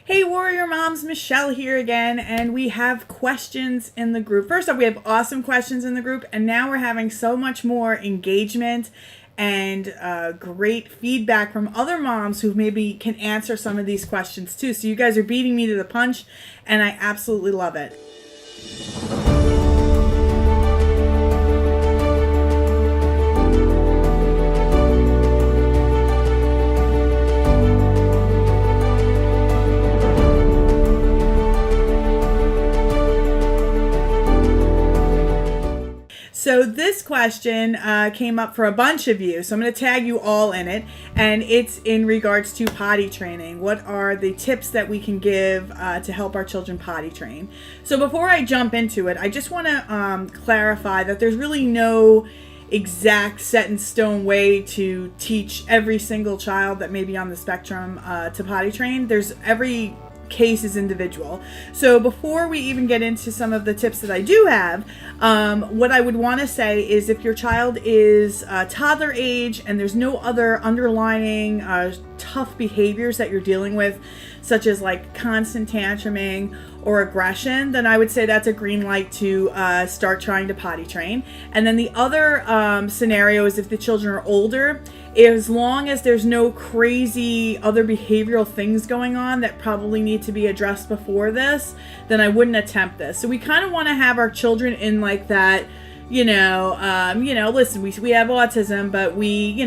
Hey Warrior Moms, Michelle here again, and we have questions in the group. First off, we have awesome questions in the group, and now we're having so much more engagement and great feedback from other moms who maybe can answer some of these questions too. So you guys are beating me to the punch, and I absolutely love it. So this question came up for a bunch of you, so I'm going to tag you all in it, and it's in regards to potty training. What are the tips that we can give to help our children potty train? So before I jump into it, I just want to clarify that there's really no exact set in stone way to teach every single child that may be on the spectrum to potty train. Every case is individual. So before we even get into some of the tips that I do have, what I would want to say is if your child is toddler age and there's no other underlying tough behaviors that you're dealing with, such as like constant tantruming or aggression, then I would say that's a green light to start trying to potty train. And then the other scenario is if the children are older, as long as there's no crazy other behavioral things going on that probably need to be addressed before this, then I wouldn't attempt this. So we kind of want to have our children in like that, listen, we have autism, but we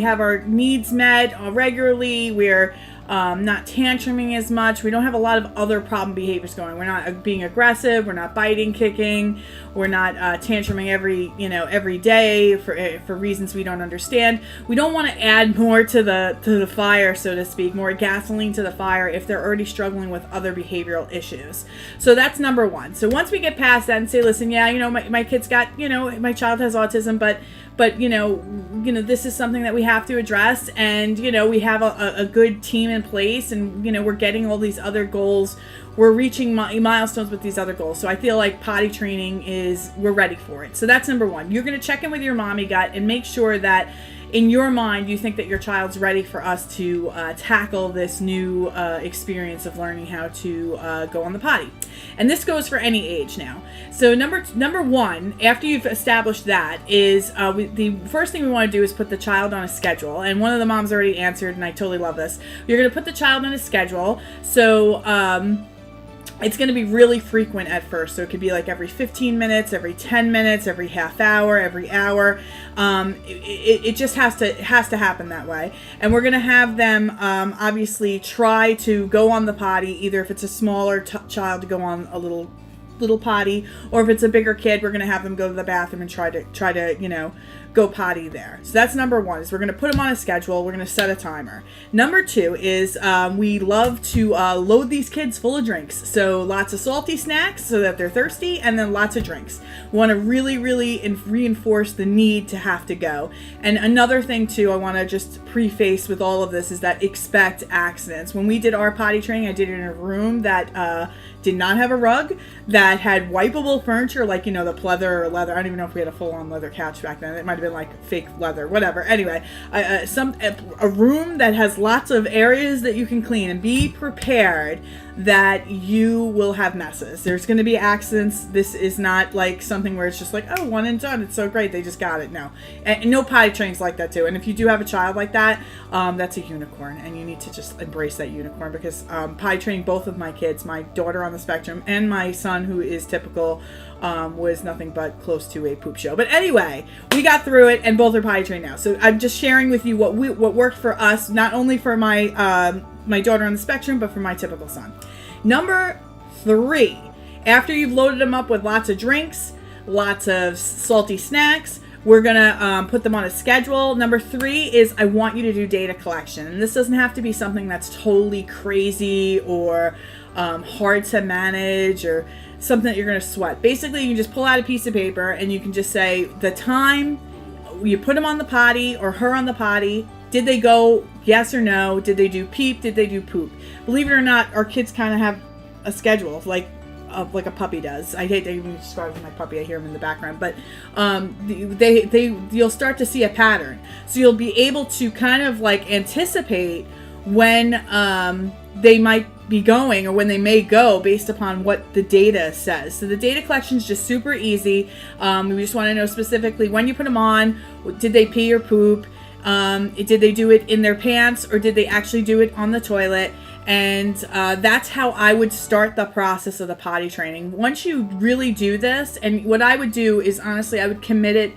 have our needs met regularly. We're not tantruming as much. We don't have a lot of other problem behaviors going. We're not being aggressive. We're not biting, kicking. We're not tantruming every day for reasons we don't understand. We don't want to add more to the fire, so to speak, more gasoline to the fire if they're already struggling with other behavioral issues. So that's number one. So once we get past that and say, listen, my kid's got, my child has autism, but this is something that we have to address, and we have a good team in place, and we're getting all these other goals. We're reaching milestones with these other goals. So I feel like potty training we're ready for it. So that's number one. You're going to check in with your mommy gut and make sure that in your mind you think that your child's ready for us to tackle this new experience of learning how to go on the potty. And this goes for any age now. So number one, after you've established that, is the first thing we want to do is put the child on a schedule. And one of the moms already answered, and I totally love this. You're going to put the child on a schedule. So it's going to be really frequent at first. So it could be like every 15 minutes, every 10 minutes, every half hour, every hour. It just has to happen that way. And we're going to have them obviously try to go on the potty, either if it's a smaller child to go on a little potty, or if it's a bigger kid, we're going to have them go to the bathroom and try to go potty there. So that's number one, is we're going to put them on a schedule. We're going to set a timer. Number two is we love to load these kids full of drinks. So lots of salty snacks so that they're thirsty, and then lots of drinks. We want to really, really reinforce the need to have to go. And another thing too, I want to just preface with all of this is that expect accidents. When we did our potty training, I did it in a room that did not have a rug, that had wipeable furniture, like, the pleather or leather. I don't even know if we had a full-on leather couch back then. It might have been like fake leather, whatever. Anyway, a room that has lots of areas that you can clean, and be prepared that you will have messes. There's going to be accidents. This is not like something where it's just like, oh, one and done. It's so great. They just got it. No. And no potty training's like that too. And if you do have a child like that, that's a unicorn, and you need to just embrace that unicorn, because potty training both of my kids, my daughter on the spectrum and my son who is typical, was nothing but close to a poop show. But anyway, we got through it, and both are potty trained now. So I'm just sharing with you what worked for us, not only for my my daughter on the spectrum, but for my typical son. Number three, after you've loaded them up with lots of drinks, lots of salty snacks, we're going to put them on a schedule. Number three is I want you to do data collection. And this doesn't have to be something that's totally crazy or hard to manage or something that you're going to sweat. Basically, you can just pull out a piece of paper and you can just say the time you put them on the potty or her on the potty. Did they go yes or no? Did they do peep? Did they do poop? Believe it or not, our kids kind of have a schedule like a puppy does. I hate to even describe my puppy. I hear him in the background, but you'll start to see a pattern. So you'll be able to kind of like anticipate when they might be going or when they may go based upon what the data says. So the data collection is just super easy. We just want to know specifically when you put them on, did they pee or poop? Did they do it in their pants or did they actually do it on the toilet? And that's how I would start the process of the potty training. Once you really do this, and what I would do is honestly, I would commit it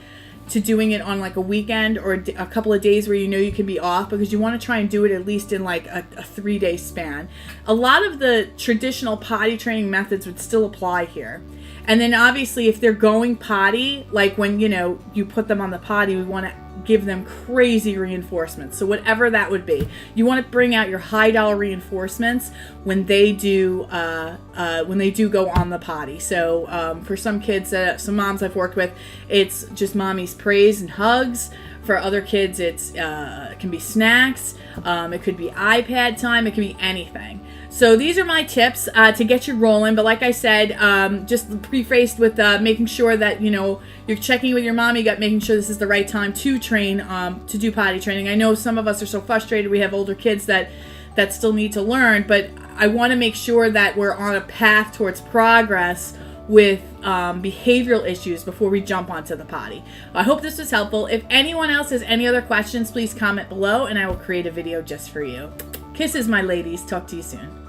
to doing it on like a weekend or a couple of days where you know you can be off, because you want to try and do it at least in like a 3-day span. A lot of the traditional potty training methods would still apply here. And then obviously if they're going potty, like when, you know, you put them on the potty, we want to give them crazy reinforcements. So whatever that would be, you want to bring out your high dollar reinforcements when they do go on the potty. So for some kids, some moms I've worked with, it's just mommy's praise and hugs. For other kids, it can be snacks. It could be iPad time. It could be anything. So these are my tips to get you rolling. But like I said, just prefaced with making sure that, you know, you're checking with your mom. You got making sure this is the right time to train, to do potty training. I know some of us are so frustrated. We have older kids that still need to learn. But I want to make sure that we're on a path towards progress with behavioral issues before we jump onto the potty. I hope this was helpful. If anyone else has any other questions, please comment below and I will create a video just for you. Kisses, my ladies. Talk to you soon.